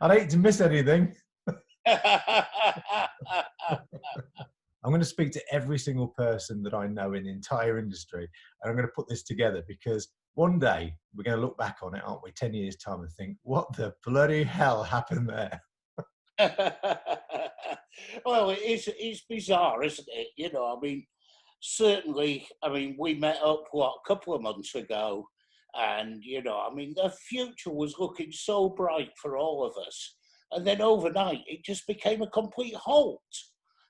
I'd hate to miss anything. I'm going to speak to every single person that I know in the entire industry, and I'm going to put this together, because one day we're going to look back on it, aren't we, 10 years' time, and think, what the bloody hell happened there? Well, it's bizarre, isn't it? You know, I mean, certainly, I mean, we met up, a couple of months ago, and, you know, I mean, the future was looking so bright for all of us. And then overnight, it just became a complete halt.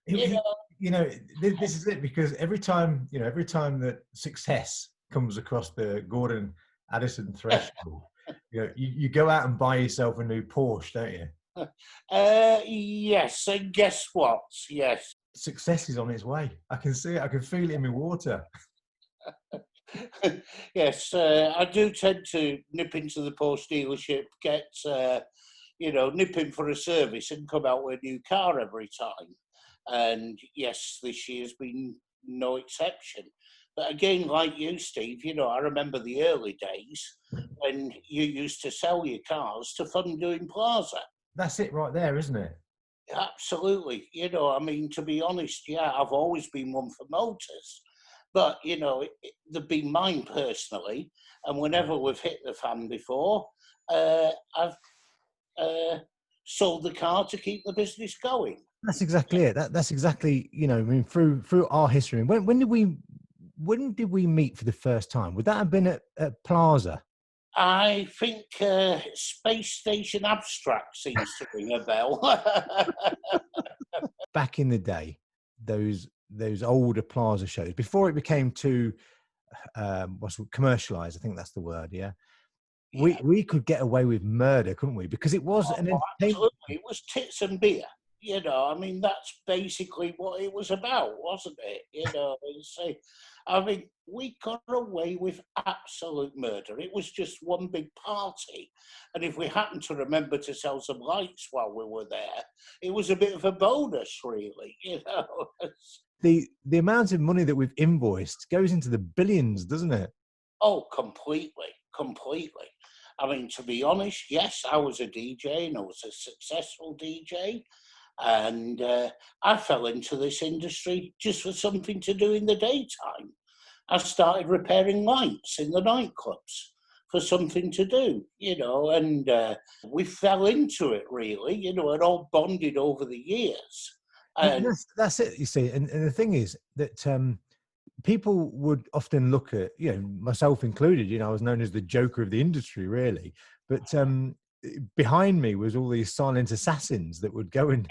This is it, because every time that success comes across the Gordon Addison threshold, you go out and buy yourself a new Porsche, don't you? Yes, and guess what? Yes. Success is on its way. I can see it. I can feel it in my water. Yes, I do tend to nip into the Porsche dealership, get, nip in for a service and come out with a new car every time. And yes, this year's been no exception. But again, like you, Steve, I remember the early days when you used to sell your cars to fund doing Plaza. That's it right there, isn't it? Absolutely. I mean, to be honest, yeah, I've always been one for motors. But, they've been mine personally. And whenever we've hit the fan before, I've sold the car to keep the business going. That's exactly it. That's exactly, I mean, through our history. When did we meet for the first time? Would that have been at Plaza? I think Space Station Abstract seems to ring a bell. Back in the day, those older Plaza shows, before it became too commercialized, I think that's the word, yeah. We could get away with murder, couldn't we? Because it was an entertainment. Absolutely. It was tits and beer. I mean, that's basically what it was about, wasn't it? I mean, we got away with absolute murder. It was just one big party. And if we happened to remember to sell some lights while we were there, it was a bit of a bonus, really, The amount of money that we've invoiced goes into the billions, doesn't it? Oh, completely. I mean, to be honest, yes, I was a DJ and I was a successful DJ. And I fell into this industry just for something to do in the daytime. I started repairing lights in the nightclubs for something to do, and we fell into it really, and all bonded over the years. And that's it, you see. And the thing is that people would often look at, myself included, I was known as the joker of the industry, really. But behind me was all these silent assassins that would go and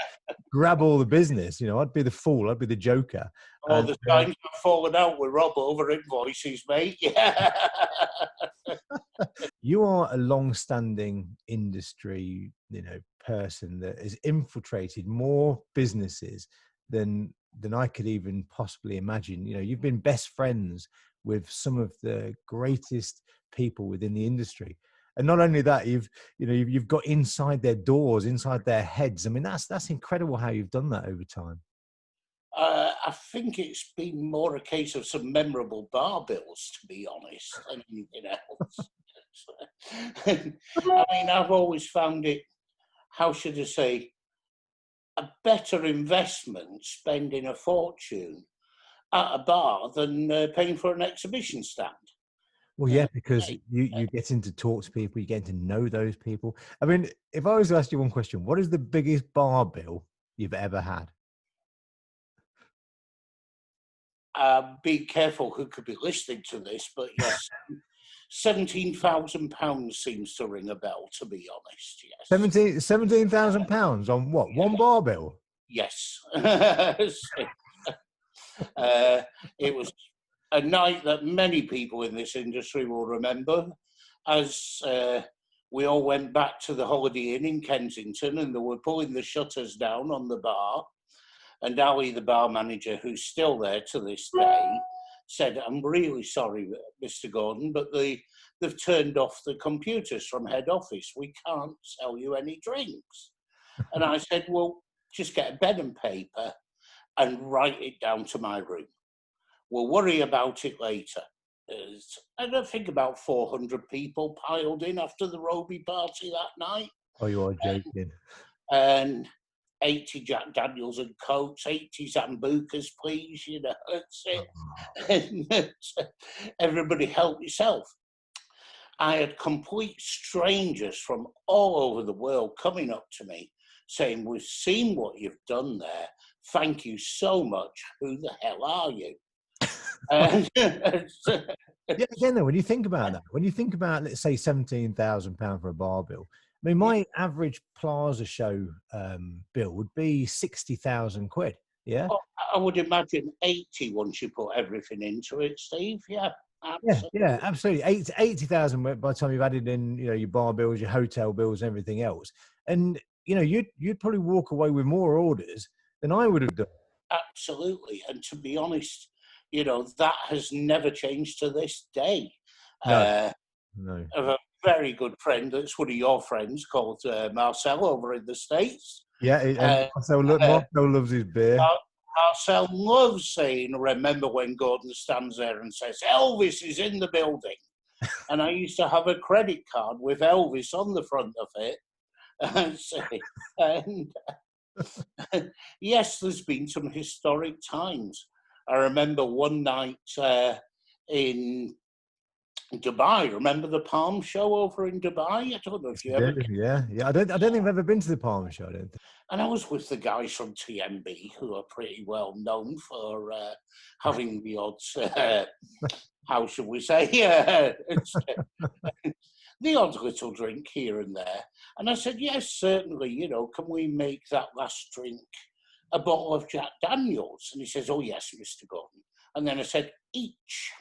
grab all the business. I'd be the fool, I'd be the joker. Oh, the times have fallen out with Robe over invoices, mate. Yeah. You are a long-standing industry, person that has infiltrated more businesses than I could even possibly imagine. You've been best friends with some of the greatest people within the industry. And not only that, you've got inside their doors, inside their heads. I mean, that's incredible how you've done that over time. I think it's been more a case of some memorable bar bills, to be honest, than anything else. I mean, I've always found it, how should I say, a better investment spending a fortune at a bar than paying for an exhibition stand. Well, yeah, because you get to talk to people, you get to know those people. I mean, if I was to ask you one question, what is the biggest bar bill you've ever had? Be careful who could be listening to this, but yes, £17,000 seems to ring a bell, to be honest, yes. £17,000 on what? One bar bill? Yes. It was a night that many people in this industry will remember, as we all went back to the Holiday Inn in Kensington and they were pulling the shutters down on the bar. And Ali, the bar manager, who's still there to this day, said, "I'm really sorry, Mr. Gordon, but they've turned off the computers from head office. We can't sell you any drinks." And I said, "Well, just get a pen and paper and write it down to my room. We'll worry about it later." I don't think about 400 people piled in after the Robe party that night. Oh, you are joking. And 80 Jack Daniels and Cokes, 80 Zambucas, please, you know, that's it. And everybody help yourself. I had complete strangers from all over the world coming up to me saying, we've seen what you've done there. Thank you so much. Who the hell are you? And Yeah, again, though, when you think about that, when you think about, let's say, £17,000 for a bar bill, I mean, my average Plaza show bill would be 60,000 quid. Yeah. I would imagine 80 once you put everything into it, Steve. Yeah. Absolutely. Yeah, absolutely. 80,000 by the time you've added in, you know, your bar bills, your hotel bills, and everything else. And, you know, you'd probably walk away with more orders than I would have done. Absolutely. And to be honest, you know, that has never changed to this day. No. I have a very good friend that's one of your friends called Marcel over in the States. Yeah, and Marcel loves his beer. Marcel loves saying, remember when Gordon stands there and says, Elvis is in the building. And I used to have a credit card with Elvis on the front of it. And yes, there's been some historic times. I remember one night in Dubai. Remember the Palm Show over in Dubai? I don't know if you ever. Yeah. I don't think I've ever been to the Palm Show. I don't think. And I was with the guys from TMB, who are pretty well known for having the odds. How should we say? The odd little drink here and there. And I said, yes, certainly, you know, can we make that last drink a bottle of Jack Daniels? And he says, oh, yes, Mr. Gordon. And then I said, each.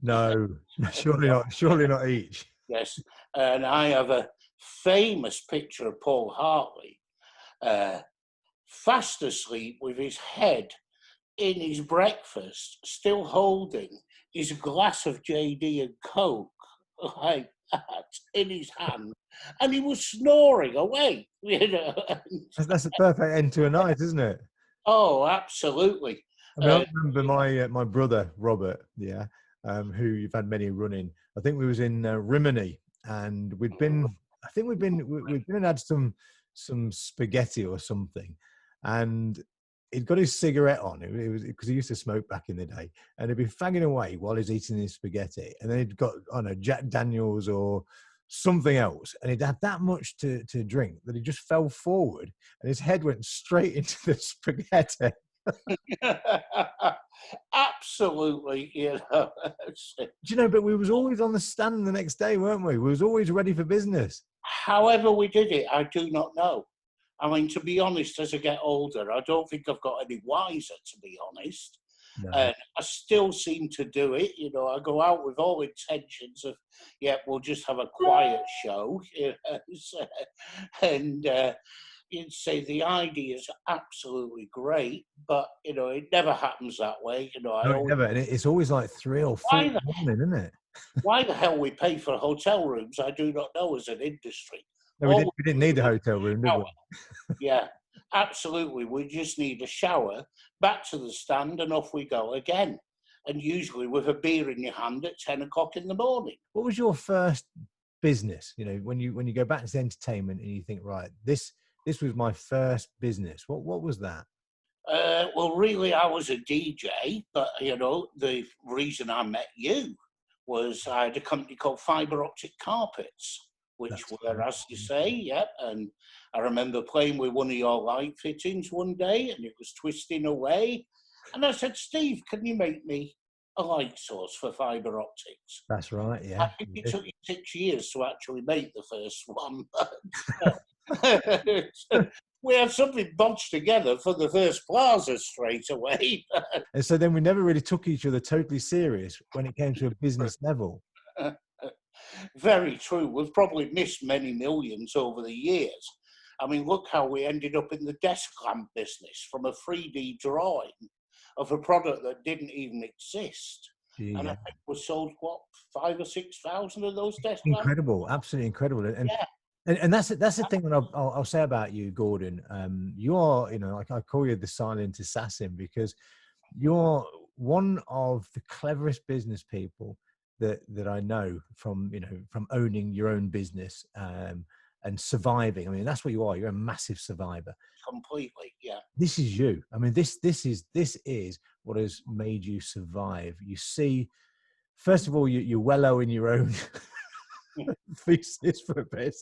No, surely not each. Yes. And I have a famous picture of Paul Hartley fast asleep with his head in his breakfast, still holding his glass of JD and Coke like that in his hand, and he was snoring away. You know, That's a perfect end to a night, isn't it? Oh, absolutely. I mean, I remember my brother Robert, who you've had many running. I think we was in Rimini, and we'd been and had some spaghetti or something, and he'd got his cigarette on. It was because he used to smoke back in the day, and he'd be fagging away while he's eating his spaghetti, and then he'd got, I don't know, Jack Daniels or something else, and he'd had that much to drink that he just fell forward and his head went straight into the spaghetti. Absolutely, you know. Do you know, but we was always on the stand the next day, weren't we? We was always ready for business. However we did it, I do not know. I mean, to be honest, as I get older, I don't think I've got any wiser, to be honest. No. And I still seem to do it. You know, I go out with all intentions of, yeah, we'll just have a quiet show. You know, and you'd say the idea is absolutely great, but, you know, it never happens that way. You know, never. And it's always like 3 or 4 in the morning, isn't it? Why the hell we pay for hotel rooms, I do not know as an industry. No, we didn't need a hotel room, did we? Yeah, absolutely. We just need a shower, back to the stand, and off we go again. And usually with a beer in your hand at 10 o'clock in the morning. What was your first business? You know, when you go back to entertainment and you think, right, this was my first business. What was that? Well, really, I was a DJ, but, you know, the reason I met you was I had a company called Fibre Optic Carpets, which were, as you say, yeah. And I remember playing with one of your light fittings one day, and it was twisting away. And I said, Steve, can you make me a light source for fibre optics? That's right, yeah. I think it took you 6 years to actually make the first one. We had something bodged together for the first plaza straight away. And so then we never really took each other totally serious when it came to a business level. Very true. We've probably missed many millions over the years. I mean, look how we ended up in the desk lamp business from a 3D drawing of a product that didn't even exist. Gee, and yeah. I think we sold, what, 5,000 or 6,000 of those desk Incredible, lamps? absolutely incredible. And Yeah. And that's the thing that I'll say about you, Gordon. You are, you know, I call you the silent assassin because you're one of the cleverest business people that I know from, you know, from owning your own business and surviving. I mean, that's what you are. You're a massive survivor. Completely, yeah. This is you. I mean, this is what has made you survive. You see, first of all, you're well in your own thesis for a bit,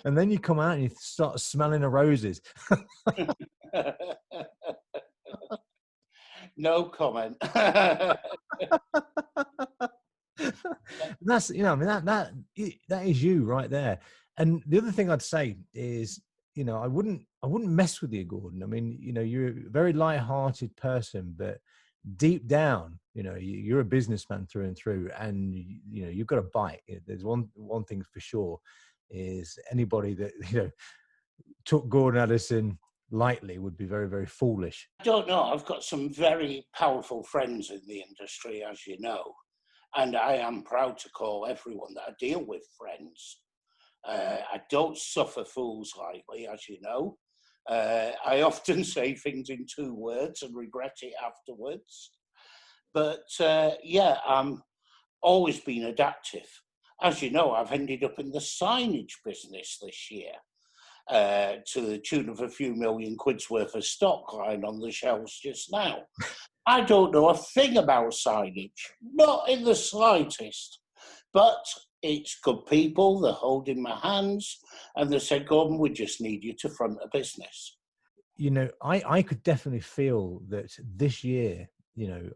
and then you come out and you start smelling the roses. No comment. That's, I mean, that is you right there. And the other thing I'd say is, I wouldn't mess with you, Gordon. I mean, you're a very light-hearted person, but deep down, you're a businessman through and through, and you've got a bite. There's one thing for sure, is anybody that took Gordon Addison lightly would be very, very foolish. I don't know. I've got some very powerful friends in the industry, as you know, and I am proud to call everyone that I deal with friends. I don't suffer fools lightly, as you know. I often say things in 2 words and regret it afterwards. But yeah, I'm always been adaptive. As you know, I've ended up in the signage business this year, to the tune of a few million quid's worth of stock lying on the shelves just now. I don't know a thing about signage, not in the slightest, but it's good people. They're holding my hands and they said, Gordon, we just need you to front a business. I could definitely feel that this year,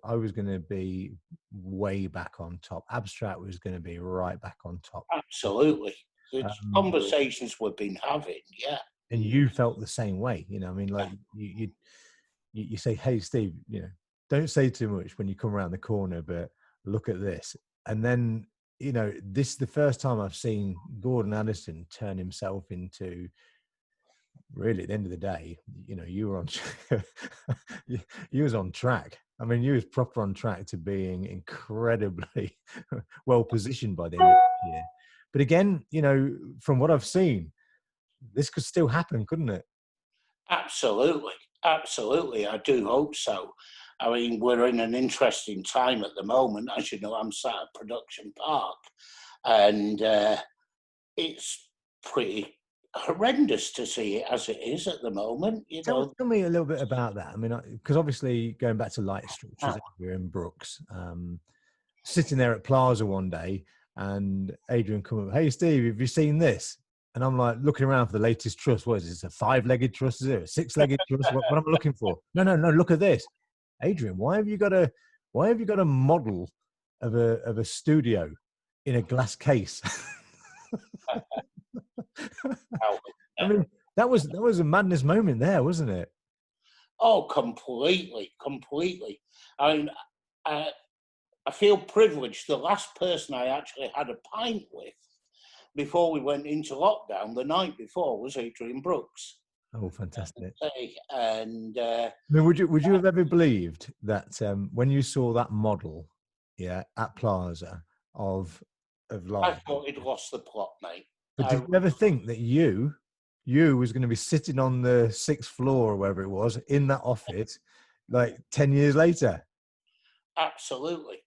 I was going to be way back on top. Abstract was going to be right back on top. Absolutely. The conversations we've been having, yeah. And you felt the same way, I mean, like you say, hey, Steve, don't say too much when you come around the corner, but look at this. And then, this is the first time I've seen Gordon Addison turn himself into, really, at the end of the day, you were on, you was on track. I mean, you was proper on track to being incredibly well positioned by the end of the year. But again, from what I've seen, this could still happen, couldn't it? Absolutely. Absolutely. I do hope so. I mean, we're in an interesting time at the moment. As you know, I'm sat at Production Park, and it's pretty horrendous to see it as it is at the moment. Tell me a little bit about that. I mean, because obviously going back to light structures, we're in Brooks, sitting there at Plaza one day, and Adrian come up, hey, Steve, have you seen this? And I'm like looking around for the latest truss. What is this? A 5-legged truss? Is it a 6-legged truss? What am I looking for? No. Look at this, Adrian. Why have you got a model of a studio in a glass case? I mean, that was a madness moment there, wasn't it? Oh, completely. I mean, I feel privileged. The last person I actually had a pint with before we went into lockdown the night before was Adrian Brooks. Oh, fantastic! And I mean, would you have ever believed that when you saw that model, at Plaza of life? I thought he'd lost the plot, mate. But did you ever think that you was going to be sitting on the 6th floor or wherever it was in that office, like 10 years later? Absolutely.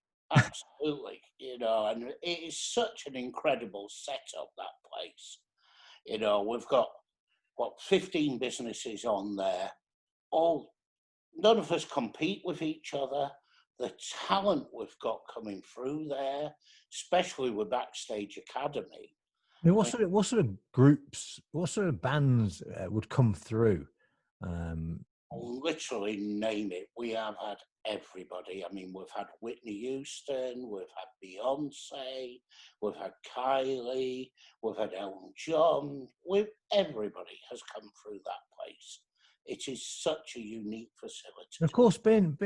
And it is such an incredible setup, that place. We've got 15 businesses on there. None of us compete with each other. The talent we've got coming through there, especially with Backstage Academy. I mean, what sort of groups, what sort of bands would come through? Literally name it. We have had everybody. I mean, we've had Whitney Houston, we've had Beyonce, we've had Kylie, we've had Elton John. Everybody has come through that place. It is such a unique facility. Of course, being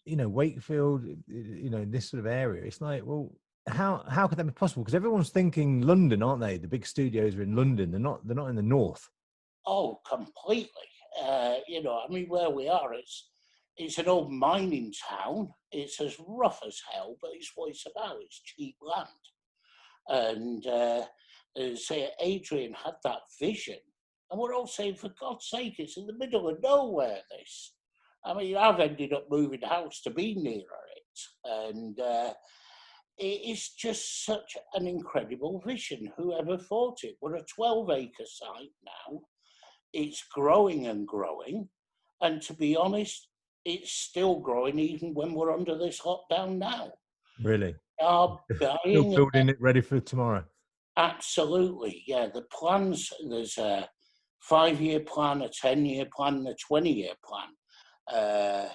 Wakefield, this sort of area, it's like, well, how could that be possible? Because everyone's thinking London, aren't they? The big studios are in London. They're not in the north. Oh, completely. I mean, where we are, it's an old mining town. It's as rough as hell, but it's what it's about. It's cheap land. And say Adrian had that vision, and we're all saying, for God's sake, it's in the middle of nowhere, this. I mean, I've ended up moving house to be nearer it. And it is just such an incredible vision. Whoever thought it? We're a 12-acre site now. It's growing and growing. And to be honest, it's still growing even when we're under this lockdown now. Really? We are Still buying building it ready for tomorrow. absolutely, yeah. The plans, there's a 5-year plan, a 10-year plan, a 20-year plan.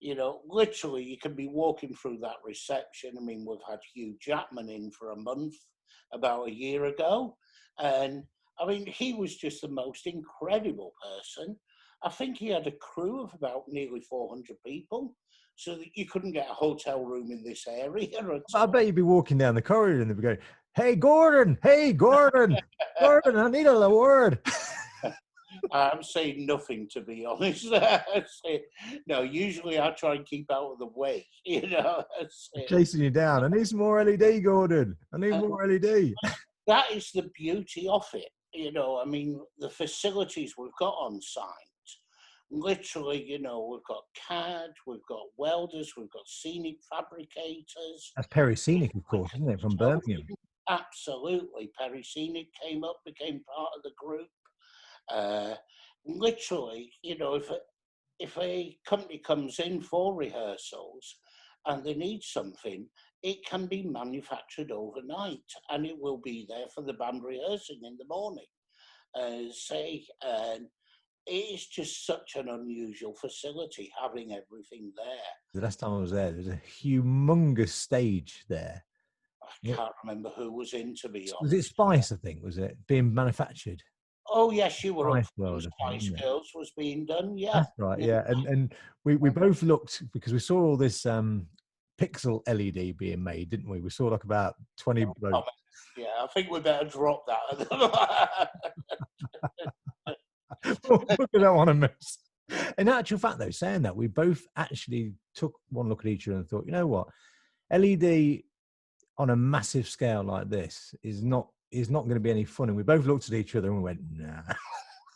You know, literally, you can be walking through that reception. I mean, we've had Hugh Jackman in for a month about a year ago. And I mean, he was just the most incredible person. I think he had a crew of about nearly 400 people, so that you couldn't get a hotel room in this area. I bet you'd be walking down the corridor and they'd be going, "Hey, Gordon, hey, Gordon, Gordon, I need a word." I'm saying nothing, to be honest. No, usually I try and keep out of the way, you know. Chasing you down. I need some more LED, Gordon. I need more LED. That is the beauty of it, you know. I mean, the facilities we've got on site, literally, you know, we've got CAD, we've got welders, we've got scenic fabricators. That's Perry Scenic, of course, isn't it, from Birmingham? Absolutely. Perry Scenic came up, became part of the group. Literally, you know, if a company comes in for rehearsals and they need something, it can be manufactured overnight and it will be there for the band rehearsing in the morning. It is just such an unusual facility, having everything there. The last time I was there was a humongous stage there. I can't remember who was in, to be honest. Was it Spice, I think, was it, being manufactured? Oh, yes, you were up. Spice World, I think, Spice Girls was being done, yeah. That's right, yeah. And we both looked, because we saw all this pixel LED being made, didn't we? We saw like about 20 blokes. Yeah, I think we better drop that. We don't want to miss. In actual fact, though, saying that, we both actually took one look at each other and thought, you know what, LED on a massive scale like this is not going to be any fun. And we both looked at each other and we went, nah.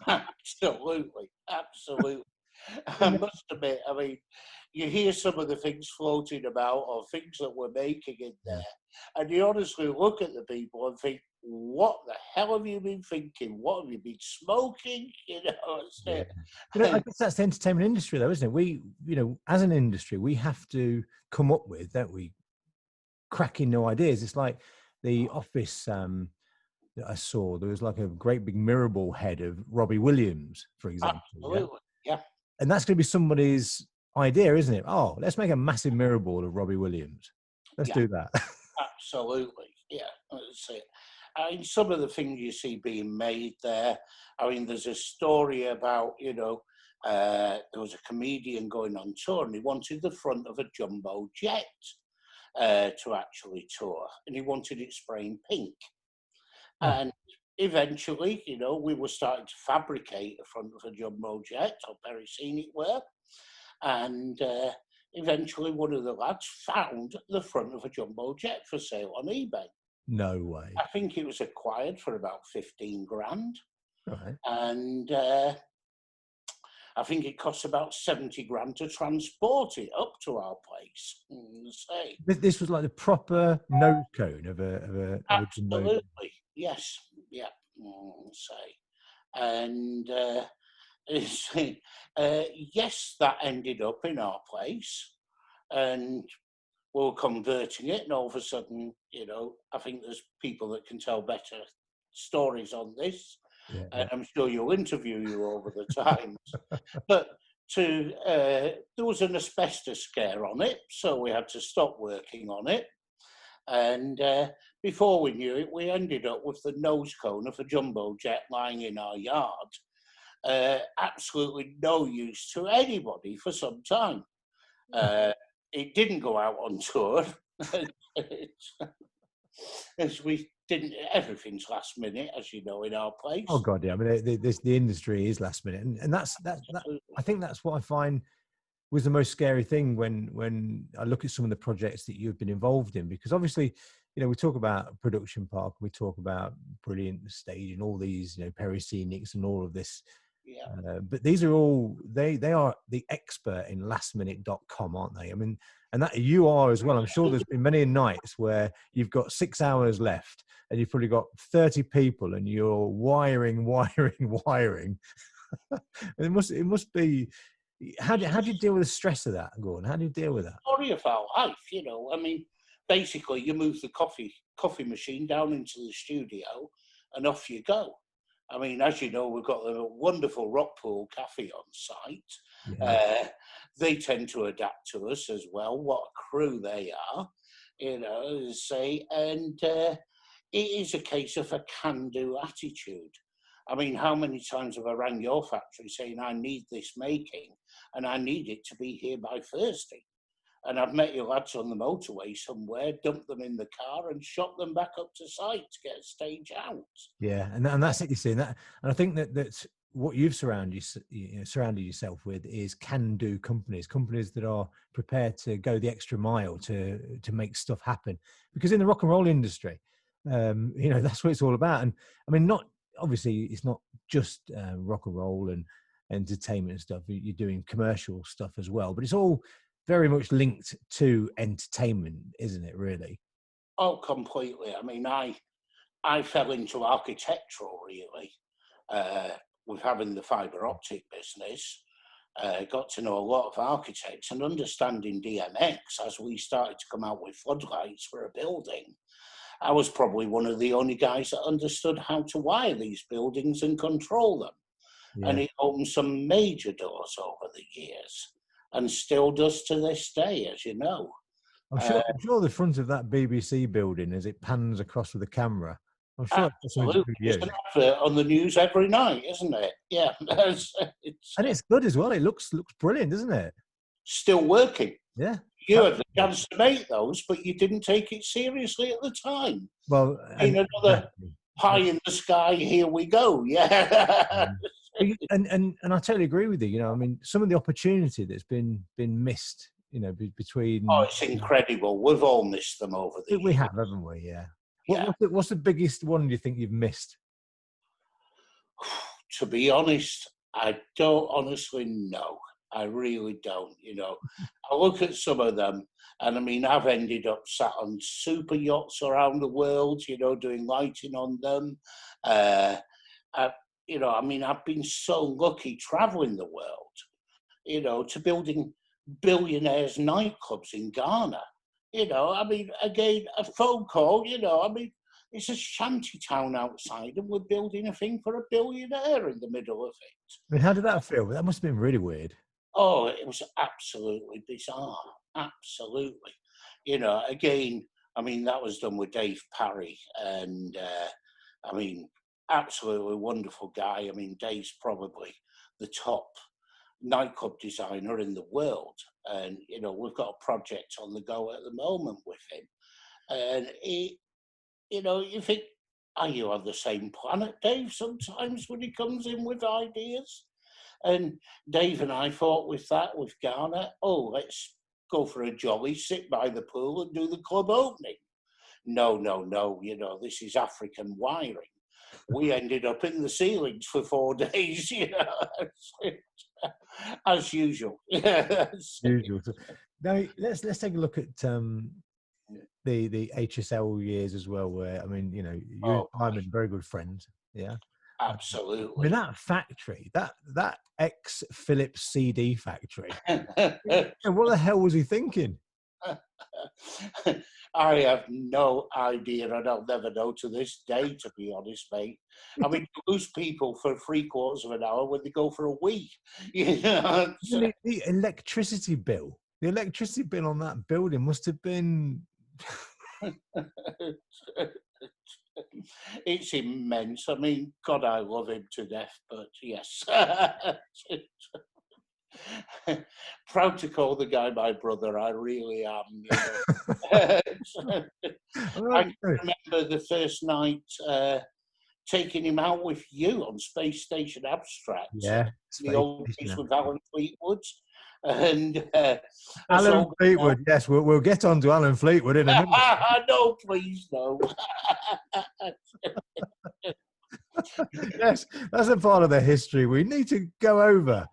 Absolutely. I must admit, I mean, you hear some of the things floating about or things that we're making in there, and you honestly look at the people and think, what the hell have you been thinking? What have you been smoking? You know, I guess that's the entertainment industry, though, isn't it? We, you know, as an industry, we have to come up with, don't we, cracking new ideas. It's like the office that I saw. There was like a great big mirror ball head of Robbie Williams, for example. Absolutely, yeah. And that's going to be somebody's idea, isn't it? Oh, let's make a massive mirror ball of Robbie Williams. Let's do that. Absolutely, yeah. That's it. I mean, some of the things you see being made there. I mean, there's a story about, you know, there was a comedian going on tour and he wanted the front of a jumbo jet to actually tour, and he wanted it spraying pink. And eventually, you know, we were starting to fabricate the front of a jumbo jet or Perry Scenic wear, and eventually one of the lads found the front of a jumbo jet for sale on eBay. No way. I think it was acquired for about 15 grand. Right. And I think it costs about 70 grand to transport it up to our place. This was like the proper nose cone of a absolutely, yes, yeah. And yes, that ended up in our place, and we were converting it, and all of a sudden, you know, I think there's people that can tell better stories on this, and I'm sure you'll interview you over the times. But there was an asbestos scare on it, so we had to stop working on it. And before we knew it, we ended up with the nose cone of a jumbo jet lying in our yard. Absolutely no use to anybody for some time. It didn't go out on tour, as we didn't. Everything's last minute, as you know, in our place. Oh God, yeah. I mean, the industry is last minute, and that's I think that's what I find was the most scary thing when I look at some of the projects that you've been involved in, because obviously, you know, we talk about production park, we talk about brilliant stage and all these, you know, Perry Scenics and all of this Yeah. But these are all, they are the expert in lastminute.com, aren't they? I mean, and that you are as well. I'm sure there's been many nights where you've got 6 hours left and you've probably got 30 people and you're wiring. And it must be, how do you deal with the stress of that, Gordon? How do you deal with that? Story of our life, I mean, basically you move the coffee machine down into the studio and off you go. I mean, as you know, we've got a wonderful Rockpool cafe on site. Yeah. They tend to adapt to us as well. What a crew they are, say, and it is a case of a can-do attitude. I mean, how many times have I rang your factory saying I need this making and I need it to be here by Thursday? And I've met your lads on the motorway somewhere, dumped them in the car and shot them back up to site to get a stage out. Yeah, and that's it. You see that, and I think that's what you've surrounded yourself with is can-do companies that are prepared to go the extra mile to make stuff happen. Because in the rock and roll industry, that's what it's all about. And I mean, not obviously, it's not just rock and roll and entertainment and stuff. You're doing commercial stuff as well, but it's all very much linked to entertainment, isn't it? Really? Oh, completely. I mean, I fell into architectural really with having the fibre optic business. Got to know a lot of architects and understanding DMX as we started to come out with floodlights for a building. I was probably one of the only guys that understood how to wire these buildings and control them. Yeah. And it opened some major doors over the years and still does to this day, as you know. I'm sure the front of that BBC building, as it pans across with the camera, I'm sure absolutely. It's an advert on the news every night, isn't it? Yeah. And it's good as well. It looks brilliant, doesn't it? Still working. Yeah. You had the chance to make those, but you didn't take it seriously at the time. Well, another pie in the sky, here we go. Yeah. And I totally agree with you. I mean, some of the opportunity that's been missed, between. Oh, it's incredible. We've all missed them over the years. We have, haven't we? Yeah. What's the biggest one you think you've missed? To be honest, I don't honestly know. I really don't. I look at some of them, and I mean, I've ended up sat on super yachts around the world, doing lighting on them. I mean, I've been so lucky traveling the world, to building billionaires' nightclubs in Ghana. I mean, again, a phone call, I mean, it's a shanty town outside and we're building a thing for a billionaire in the middle of it. I mean, how did that feel? That must have been really weird. Oh, it was absolutely bizarre. Absolutely. Again, I mean, that was done with Dave Parry and, I mean, absolutely wonderful guy. I mean, Dave's probably the top nightclub designer in the world. And, we've got a project on the go at the moment with him. And, you think, are you on the same planet, Dave, sometimes when he comes in with ideas? And Dave and I thought with Ghana, let's go for a jolly, sit by the pool and do the club opening. No, this is African wiring. We ended up in the ceilings for 4 days, as usual. Usual. Now let's take a look at the HSL years as well, where I mean, you and Simon, very good friends. Yeah. Absolutely. I mean, that factory, that ex-Philips CD factory. What the hell was he thinking? I have no idea, and I'll never know to this day, to be honest, mate. I mean, you lose people for 3/4 of an hour when they go for a wee. The electricity bill. The electricity bill on that building must have been... It's immense. I mean, God, I love him to death, but yes. Proud to call the guy my brother, I really am. I remember the first night taking him out with you on Space Station Abstract. Yeah. The old piece with Alan Fleetwood. And Alan Fleetwood, yes, we'll get on to Alan Fleetwood in a minute. No, please, no. Yes, that's a part of the history we need to go over.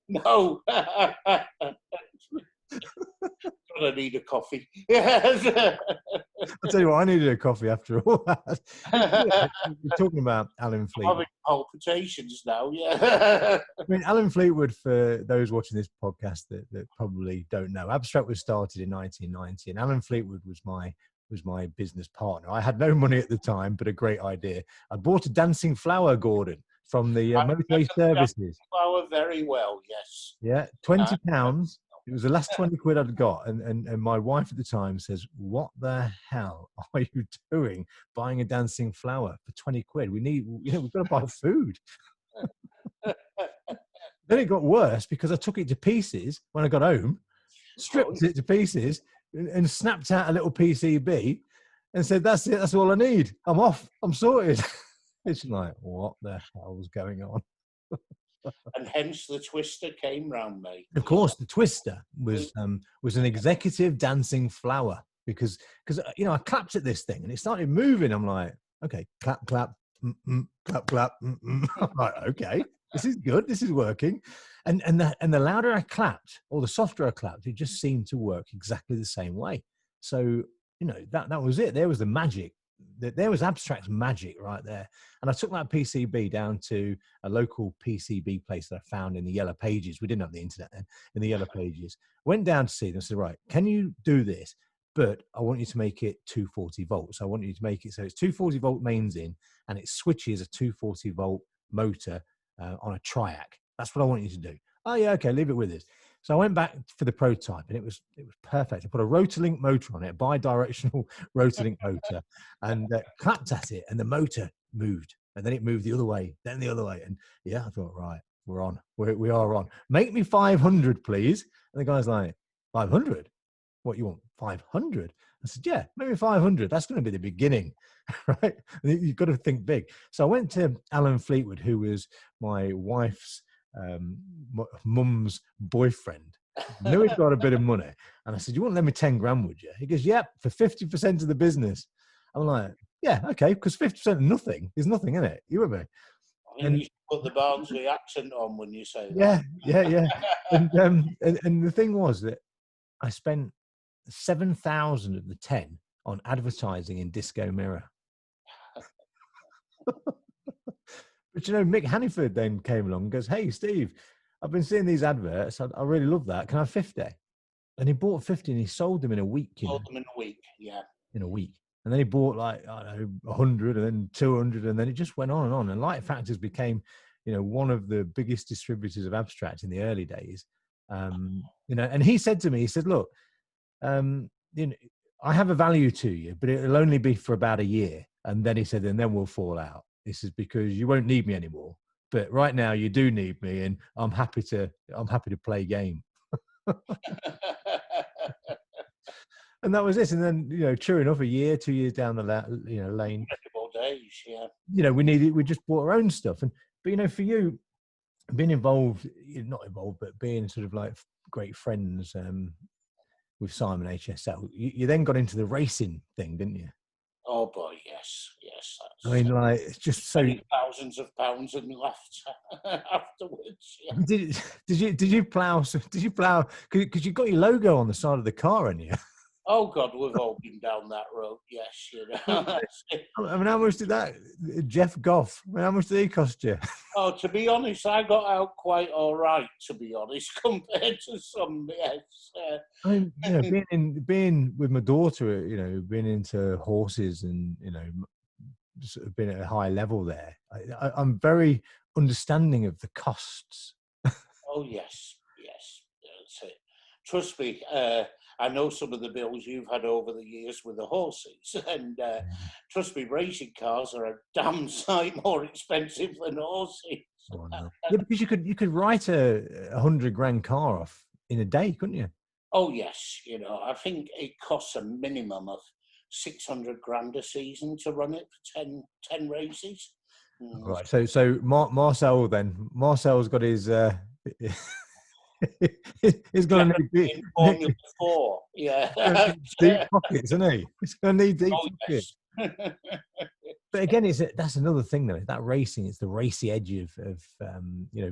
No. I need a coffee. Yes. I'll tell you what, I needed a coffee after all that. We're talking about Alan I'm Fleetwood. having palpitations now, yeah. I mean, Alan Fleetwood, for those watching this podcast that probably don't know, Abstract was started in 1990, and Alan Fleetwood was my business partner. I had no money at the time, but a great idea. I bought a dancing flower, Gordon, from the motorway services. Flower very well, yes. Yeah, £20. It was the last 20 quid I'd got. And my wife at the time says, what the hell are you doing buying a dancing flower for 20 quid? We've got to buy food. Then it got worse because I took it to pieces when I got home, stripped it to pieces and snapped out a little PCB and said, that's it. That's all I need. I'm off. I'm sorted. It's like, what the hell was going on? And hence the twister came round, mate. Of course, the twister was an executive dancing flower because I clapped at this thing and it started moving. I'm like, okay, clap, clap, clap, clap. I'm like, okay, this is good. This is working. And the louder I clapped or the softer I clapped, it just seemed to work exactly the same way. So that was it. There was the magic. There was Abstract's magic right there. And I took that PCB down to a local PCB place that I found in the Yellow Pages. We didn't have the internet then, in the Yellow Pages. Went down to see them and said, right, can you do this? But I want you to make it 240 volts. I want you to make it so it's 240 volt mains in and it switches a 240 volt motor on a triac. That's what I want you to do. Oh yeah, okay, leave it with us. So I went back for the prototype and it was perfect. I put a Rotorlink motor on it, a bi-directional Rotorlink motor, and clapped at it and the motor moved. And then it moved the other way, then the other way. And yeah, I thought, right, we're on. We are on. Make me 500, please. And the guy's like, 500? What, you want 500? I said, yeah, maybe 500. That's going to be the beginning, right? You've got to think big. So I went to Alan Fleetwood, who was my wife's mum's boyfriend. I knew he'd got a bit of money. And I said, you wouldn't lend me 10 grand, would you? He goes, yep, for 50% of the business. I'm like, yeah, okay, because 50% of nothing is nothing, isn't it? You with me? And you should put the Barnsley accent on when you say that. Yeah. And the thing was that I spent 7,000 of the 10 on advertising in Disco Mirror. But Mick Hanniford then came along and goes, hey, Steve, I've been seeing these adverts. I really love that. Can I have 50? And he bought 50 and he sold them in a week. Sold them in a week, yeah. In a week. And then he bought 100 and then 200 and then it just went on and on. And Light Factors became, one of the biggest distributors of Abstract in the early days. And he said to me, he said, look, I have a value to you, but it'll only be for about a year. And then he said, and then we'll fall out. This is because you won't need me anymore. But right now you do need me, and I'm happy to play game. And that was it. And then, true enough, a year, 2 years down the lane. Incredible days, yeah. We just bought our own stuff. But for you, being involved, not involved, but being sort of like great friends with Simon HSL, you then got into the racing thing, didn't you? Oh boy, yes. I mean, it's just so thousands of pounds and left afterwards. Yeah. Did you plough? Because you got your logo on the side of the car, haven't you? Oh God, we've all been down that road. Yes, I mean, how much did that Jeff Goff? I mean, how much did he cost you? Oh, to be honest, I got out quite all right. To be honest, compared to some, yes. I mean, being with my daughter, being into horses and sort of being at a high level there, I'm very understanding of the costs. Oh yes, that's it. Trust me. I know some of the bills you've had over the years with the horses, and trust me, racing cars are a damn sight more expensive than horses. Oh, no. Yeah, because you could write a 100 grand car off in a day, couldn't you? Oh yes, I think it costs a minimum of 600 grand a season to run it for 10 races. Right. So Marcel's got his. He's going to need Formula 4. Yeah. deep pockets, isn't he? He's going to need deep pockets. Yes. But again, that's another thing though. That racing, it's the racy edge of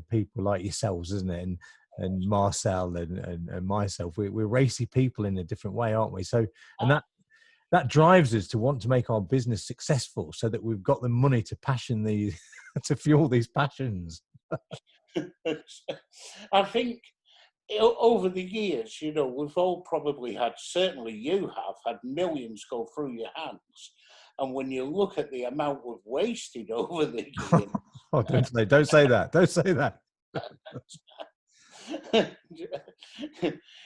people like yourselves, isn't it? And Marcel and myself, we're racy people in a different way, aren't we? So, and that drives us to want to make our business successful, so that we've got the money to passion these to fuel these passions. I think over the years, we've all probably had, certainly you have had millions go through your hands. And when you look at the amount we've wasted over the years. Oh, don't say that. Don't say that.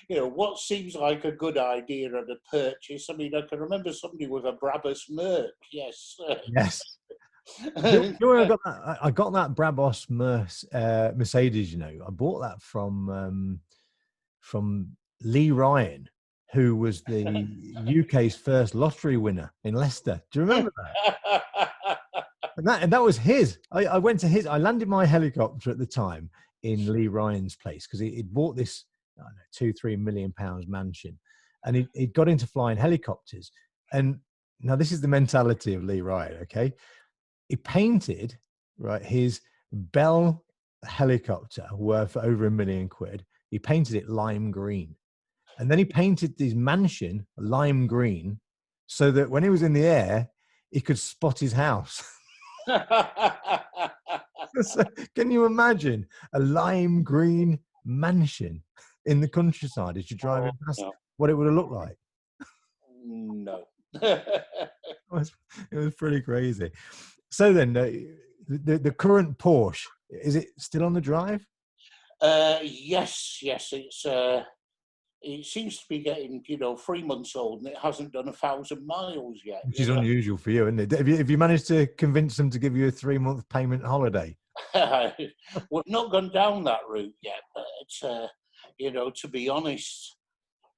What seems like a good idea at a purchase. I mean, I can remember somebody with a Brabus Merc. Yes. Yes. You know, I got that Brabus Mercedes. I bought that from Lee Ryan, who was the UK's first lottery winner in Leicester. Do you remember that? And that was his. I went to his. I landed my helicopter at the time in Lee Ryan's place, because he'd bought this, I don't know, £2-3 million mansion, and he'd got into flying helicopters. And now this is the mentality of Lee Ryan. Okay, he painted his Bell helicopter worth over £1 million. He painted it lime green, and then he painted his mansion lime green, so that when he was in the air, he could spot his house. So, can you imagine a lime green mansion in the countryside as you're driving past? No. What it would have looked like? No. It was pretty crazy. So then, the current Porsche, is it still on the drive? Yes. It seems to be getting 3 months old, and it hasn't done 1,000 miles yet. Which is unusual for you, isn't it? Have you managed to convince them to give you a 3-month payment holiday? We've not gone down that route yet, but it's, to be honest,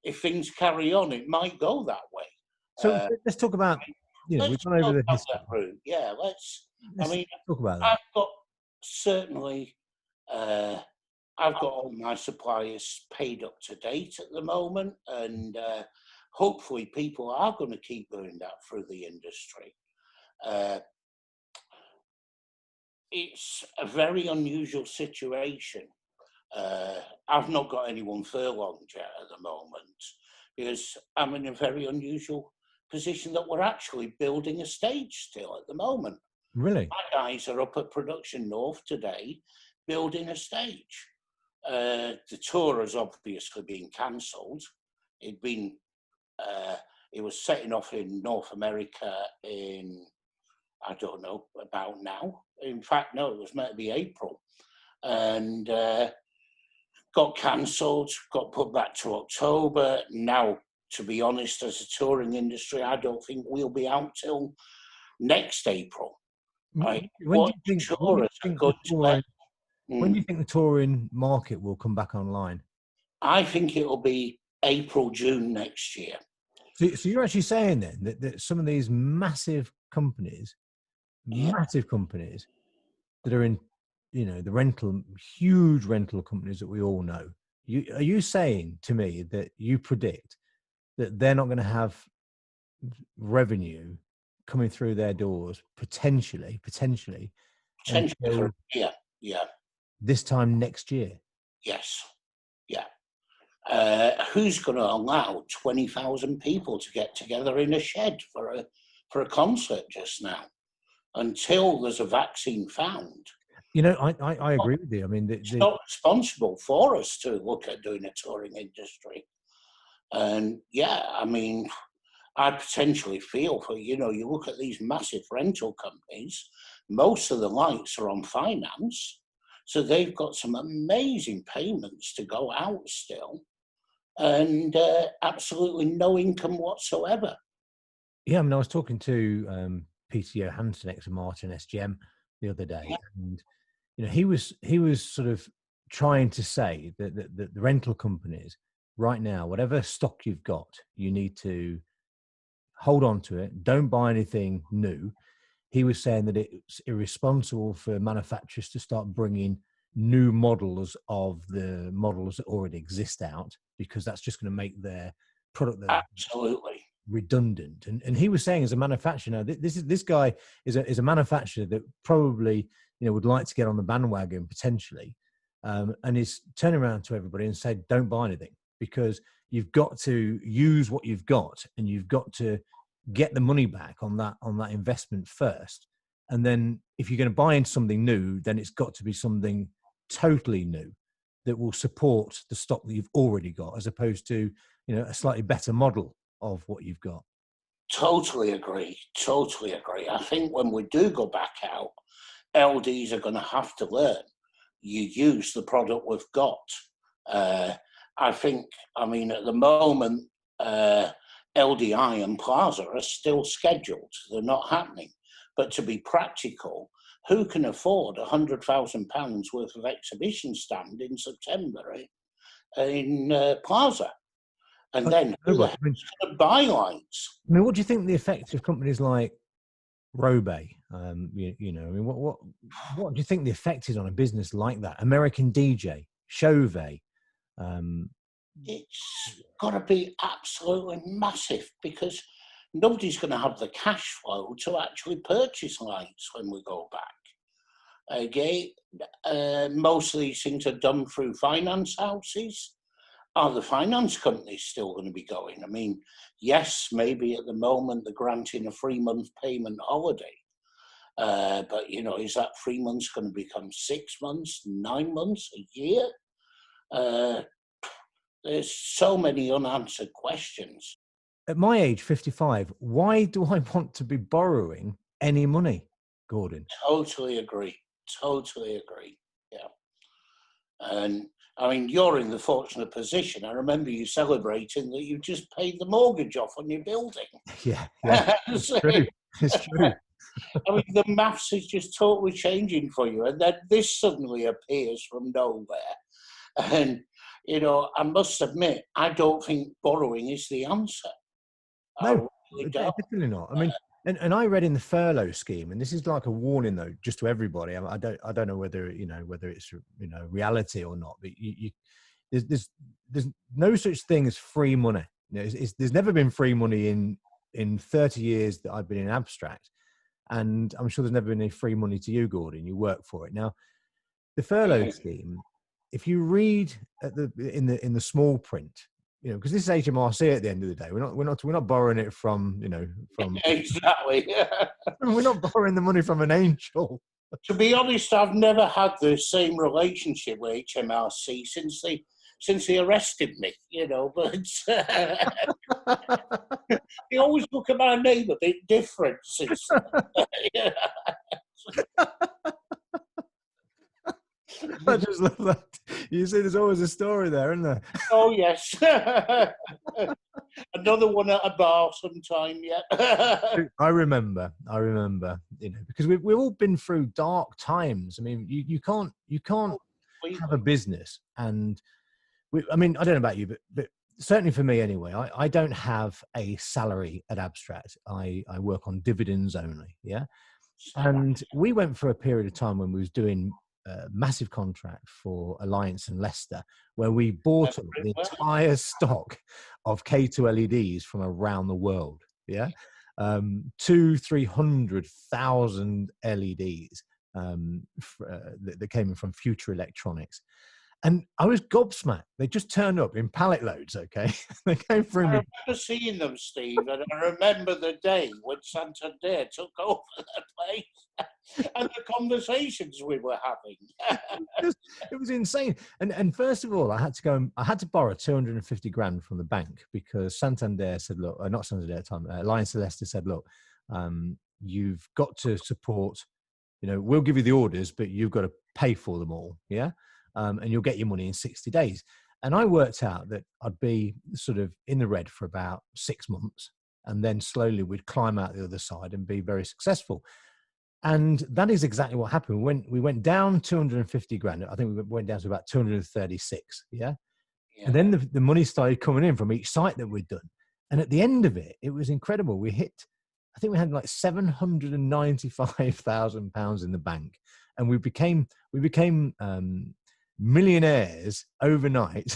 if things carry on, it might go that way. So let's talk about, we've gone over the history. That route. Yeah, let's talk about that. I've got certainly, I've got all my suppliers paid up to date at the moment, and hopefully people are going to keep doing that through the industry. It's a very unusual situation. I've not got anyone furlonged yet at the moment, because I'm in a very unusual position that we're actually building a stage still at the moment. Really? My guys are up at Production North today building a stage. The tour has obviously been cancelled. It was setting off in North America in, I don't know, about now. In fact, no, it was meant to be April. And got cancelled, got put back to October. Now, to be honest, as a touring industry, I don't think we'll be out till next April. When do you think the touring market will come back online? I think it'll be April, June next year. So you're actually saying then that some of these massive companies that are in, the huge rental companies that we all know, are you saying to me that you predict that they're not going to have revenue coming through their doors potentially yeah this time next year? Yes. Yeah. Who's going to allow 20,000 people to get together in a shed for a concert just now, until there's a vaccine found? I agree with you. I mean, it's not responsible for us to look at doing a touring industry. And yeah, I mean, I potentially feel for, you look at these massive rental companies, most of the lights are on finance. So they've got some amazing payments to go out still, and absolutely no income whatsoever. Yeah, I mean, I was talking to Peter Johansson, ex-Martin SGM, the other day, and he was sort of trying to say that the rental companies right now, whatever stock you've got, you need to hold on to it. Don't buy anything new. He was saying that it's irresponsible for manufacturers to start bringing new models of the models that already exist out, because that's just going to make their product. Absolutely. redundant. And he was saying, as a manufacturer, now this guy is a manufacturer that probably, you know, would like to get on the bandwagon potentially, and is turning around to everybody and said, don't buy anything, because you've got to use what you've got, and you've got to get the money back on that investment first. And then if you're going to buy into something new, then it's got to be something totally new that will support the stock that you've already got, as opposed to, you know, a slightly better model of what you've got. Totally agree. Totally agree. I think when we do go back out, LDs are going to have to learn. You use the product we've got. I think, I mean, at the moment, LDI and Plaza are still scheduled. They're not happening. But to be practical, who can afford £100,000 worth of exhibition stand in September in Plaza? And then who the hell's going to buy lights? I mean, what do you think the effect of companies like Robe? You know, I mean, what do you think the effect is on a business like that? American DJ, Chauve. It's got to be absolutely massive, because nobody's going to have the cash flow to actually purchase lights when we go back. Okay, most of these things are done through finance houses. Are the finance companies still going to be going? I mean, yes, maybe at the moment they're granting a 3-month payment holiday. But, you know, is that 3 months going to become 6 months, 9 months, a year? There's so many unanswered questions. At my age, 55, why do I want to be borrowing any money, Gordon? Totally agree. Totally agree. Yeah. And I mean, you're in the fortunate position. I remember you celebrating that you just paid the mortgage off on your building. Yeah. It's true. It's true. I mean, the maths is just totally changing for you. And then this suddenly appears from nowhere. And, you know, I must admit, I don't think borrowing is the answer. No, really definitely not. I mean, and I read in the furlough scheme, and this is like a warning though, just to everybody. I don't know whether, you know, whether it's, you know, reality or not, but there's no such thing as free money. You know, there's never been free money in 30 years that I've been in abstract, and I'm sure there's never been any free money to you, Gordon. You work for it. Now, the furlough scheme, if you read in the small print, you know, because this is HMRC at the end of the day. We're not borrowing it from, you know, from exactly. We're not borrowing the money from an angel. To be honest, I've never had the same relationship with HMRC since they arrested me, you know. But they always look at my name a bit different since. I just love that. You see, there's always a story there, isn't there? Oh, yes. Another one at a bar sometime, yeah. I remember, you know, because we've all been through dark times. I mean, you can't have a business. And I mean, I don't know about you, but certainly for me anyway, I don't have a salary at Abstract. I work on dividends only, yeah? And we went for a period of time when we was doing a massive contract for Alliance and Leicester, where we bought up the entire stock of K2 LEDs from around the world. Yeah. 300,000 LEDs that came in from Future Electronics. And I was gobsmacked. They just turned up in pallet loads, okay? They came through. I remember seeing them, Steve, and I remember the day when Santander took over the place and the conversations we were having. It was insane. And first of all, I had to borrow 250 grand from the bank, because Santander said, look, not Santander at the time, Alliance Leicester said, look, you've got to support, you know, we'll give you the orders, but you've got to pay for them all, yeah? And you'll get your money in 60 days. And I worked out that I'd be sort of in the red for about 6 months, and then slowly we'd climb out the other side and be very successful. And that is exactly what happened. When we went down 250 grand, I think we went down to about 236, yeah? And then the money started coming in from each site that we'd done. And at the end of it, it was incredible. We had like £795,000 in the bank, and we became millionaires overnight,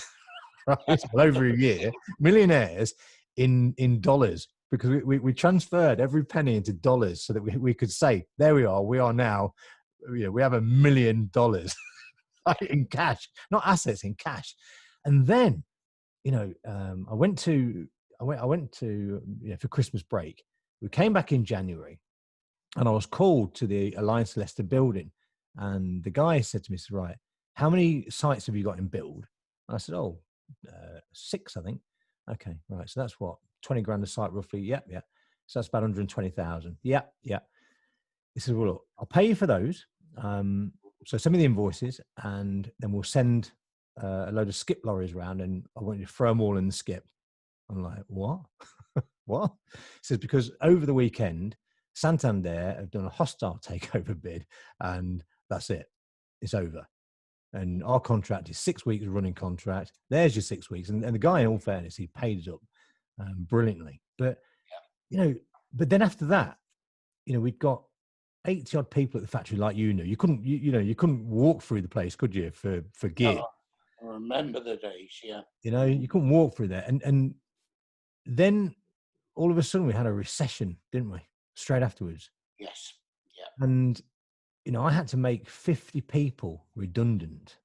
right? Well, over a year, millionaires in dollars, because we transferred every penny into dollars so that we could say, there we are now, we have $1 million in cash, not assets, in cash. And then, I went to for Christmas break. We came back in January, and I was called to the Alliance Leicester building, and the guy said to me, right, how many sites have you got in build? And I said, 6, I think. Okay, right. So that's what, 20 grand a site roughly. Yeah. So that's about 120,000. Yeah. He said, well, look, I'll pay you for those. So send me the invoices, and then we'll send a load of skip lorries around, and I want you to throw them all in the skip. I'm like, what? What? He says, because over the weekend, Santander have done a hostile takeover bid, and that's it. It's over. And our contract is 6 weeks running contract. There's your 6 weeks. And the guy, in all fairness, he paid us up brilliantly. But, but then after that, we'd got 80 odd people at the factory, like you couldn't, you couldn't walk through the place, could you, for gear? I remember the days, yeah. You couldn't walk through there. And then all of a sudden we had a recession, didn't we? Straight afterwards. Yes. Yeah. And, I had to make 50 people redundant.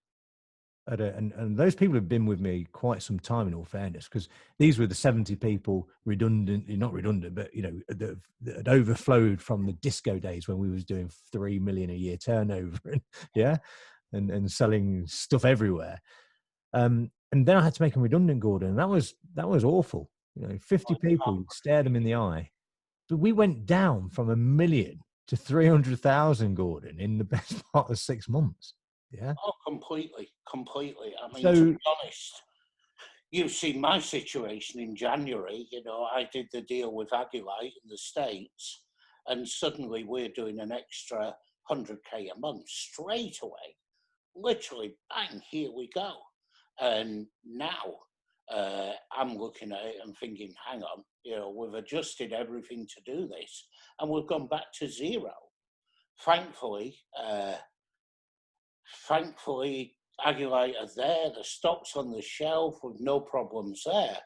And those people have been with me quite some time, in all fairness, because these were the 70 people not redundant, but, that had overflowed from the disco days when we was doing 3 million a year turnover and selling stuff everywhere. And then I had to make them redundant, Gordon. And that was awful. 50 people, you stare them in the eye. But we went down from 1 million to 300,000, Gordon, in the best part of 6 months. Yeah. Oh, completely. I mean, So, to be honest, you've seen my situation in January. I did the deal with Agilite in the States, and suddenly we're doing an extra 100K a month straight away. Literally, bang, here we go. And now I'm looking at it and thinking, hang on, we've adjusted everything to do this, and we've gone back to zero. Thankfully, Agilite are there, the stock's on the shelf with no problems there.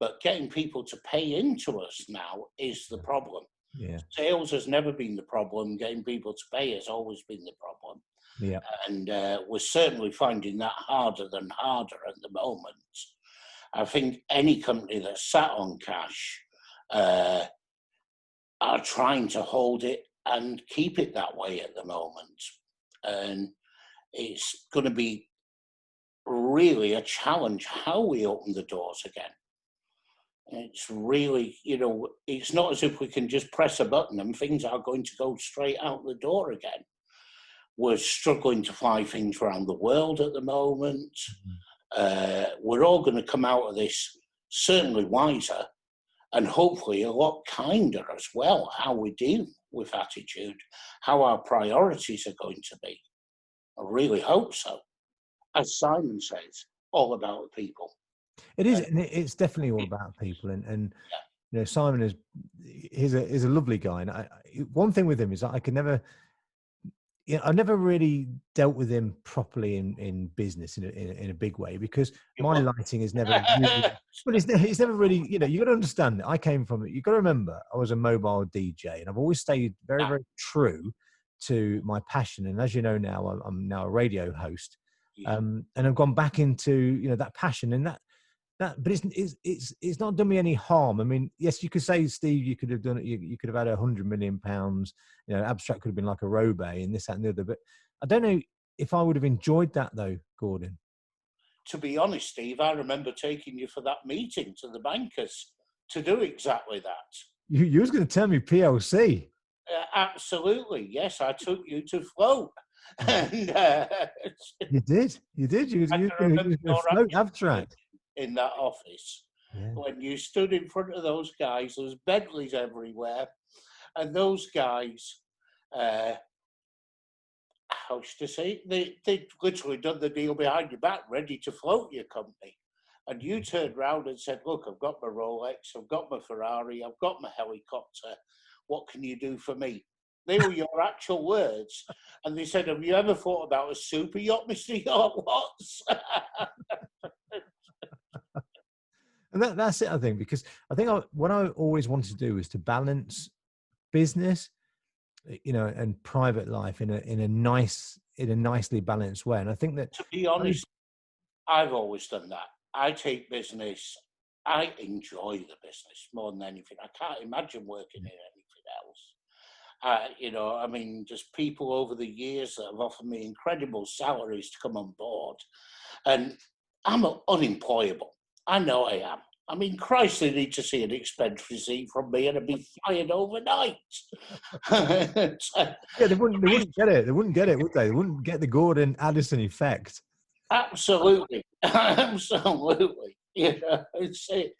But getting people to pay into us now is the problem. Yeah. Sales has never been the problem. Getting people to pay has always been the problem. Yeah. And we're certainly finding that harder at the moment. I think any company that's sat on cash are trying to hold it and keep it that way at the moment. And it's going to be really a challenge how we open the doors again. It's really, it's not as if we can just press a button and things are going to go straight out the door again. We're struggling to fly things around the world at the moment. We're all going to come out of this certainly wiser and hopefully a lot kinder as well, how we deal with attitude, how our priorities are going to be. I really hope so. As Simon says, all about the people. It is, and it's definitely all about people. And Simon he's a lovely guy. And one thing with him is that I could never, I never really dealt with him properly in business in a big way, because my lighting is never really, but it's never really, you got to understand that I came from, you got to remember, I was a mobile DJ, and I've always stayed very, very true to my passion. And as you know now, I'm now a radio host, and I've gone back into, that passion, and that, but it's not done me any harm. I mean, yes, you could say, Steve, you could have done it. You could have had £100 million. Abstract could have been like a Robe and this, that, and the other. But I don't know if I would have enjoyed that, though, Gordon. To be honest, Steve, I remember taking you for that meeting to the bankers to do exactly that. You was going to tell me PLC. Absolutely, yes. I took you to float. And you did. You going to float Abstract in that office. Yeah. When you stood in front of those guys, there's Bentleys everywhere, and those guys, how should I say, they literally done the deal behind your back, ready to float your company. And you turned around and said, look, I've got my Rolex, I've got my Ferrari, I've got my helicopter. What can you do for me? They were your actual words. And they said, have you ever thought about a super yacht, Mr. Yacht Watts? And that's it, I think, because I think what I always wanted to do was to balance business, and private life in a nicely balanced way. And I think that, To be honest, I've always done that. I take business. I enjoy the business more than anything. I can't imagine working in anything else. I mean, just people over the years that have offered me incredible salaries to come on board, and I'm unemployable. I know I am. I mean, Christ, they need to see an expense receipt from me and I'd be fired overnight. yeah, they wouldn't get it. They wouldn't get it, would they? They wouldn't get the Gordon Addison effect. Absolutely. Absolutely. It's it.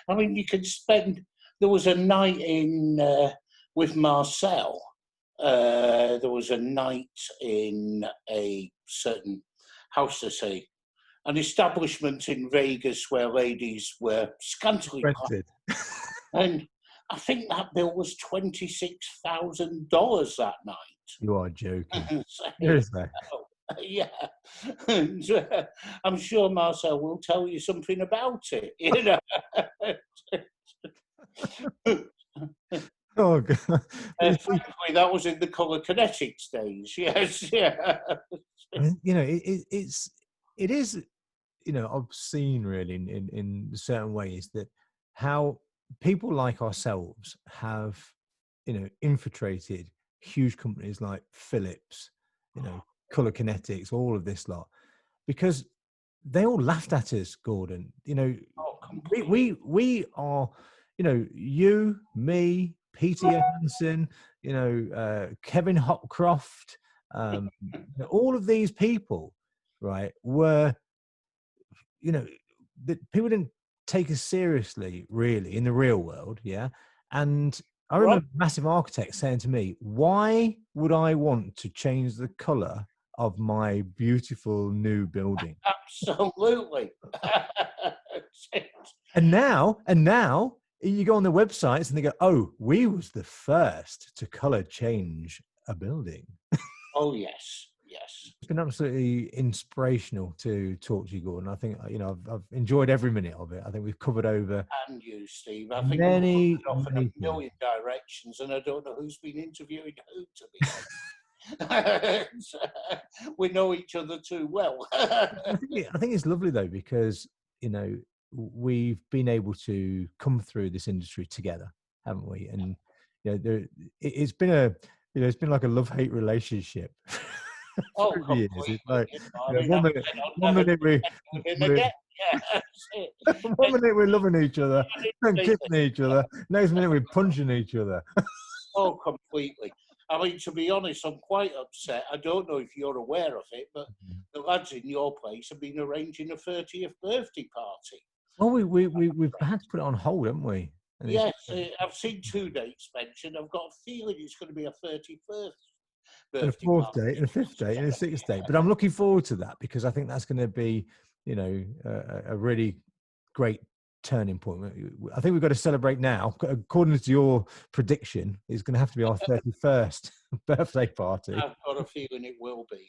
I mean, you could spend, there was a night in, with Marcel, there was a night in a certain, how to say, an establishment in Vegas where ladies were scantily clad. And I think that bill was $26,000 that night. You are joking. So, Seriously. yeah. And, I'm sure Marcel will tell you something about it, Oh, God. Frankly, that was in the colour kinetics days. Yes, yeah. I mean, it is, obscene really in certain ways that how people like ourselves have, infiltrated huge companies like Philips, Color Kinetics, all of this lot, because they all laughed at us, Gordon. We are, you, me, Peter Johansson, Kevin Hopcroft, all of these people, right, were, that people didn't take us seriously, really, in the real world, yeah. And I remember massive architects saying to me, "Why would I want to change the color of my beautiful new building?" Absolutely. And now you go on the websites and they go, "Oh, we was the first to color change a building." Oh yes, yes. It's been absolutely inspirational to talk to you, Gordon. I think I've enjoyed every minute of it. I think we've covered over. And you, Steve. I think many, we're off in many a million directions, and I don't know who's been interviewing who, to be honest. We know each other too well. I think it's lovely though, because we've been able to come through this industry together, haven't we? And it's been it's been like a love-hate relationship. Oh, through the years. It's like one minute we're loving each other and kissing each other. Next minute we're punching each other. Oh, completely. I mean, to be honest, I'm quite upset. I don't know if you're aware of it, but the lads in your place have been arranging a 30th birthday party. Well, we've had to put it on hold, haven't we? And yes, I've seen 2 dates mentioned. I've got a feeling it's going to be a 31st. And a 4th date, and a 5th date, and a 6th date. But I'm looking forward to that, because I think that's going to be, a really great turning point. I think we've got to celebrate now. According to your prediction, it's going to have to be our 31st birthday party. I've got a feeling it will be,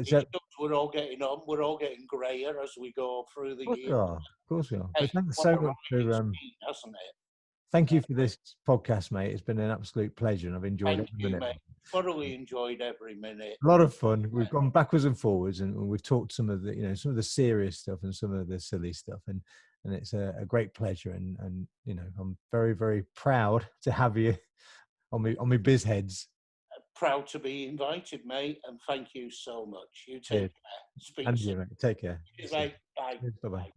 But we're all getting on. We're all getting greyer as we go through the year. Of course we are. But thanks so much for hasn't it? Thank you for this podcast, mate. It's been an absolute pleasure, and I've enjoyed every minute. Mate. Thoroughly enjoyed every minute. A lot of fun. We've gone backwards and forwards, and we've talked some of the, some of the serious stuff and some of the silly stuff, and it's a great pleasure. And I'm very, very proud to have you on me BizzHeadz. Proud to be invited, mate, and thank you so much. You take care. Speak soon. Take care. Cheers, mate. Bye. Bye-bye.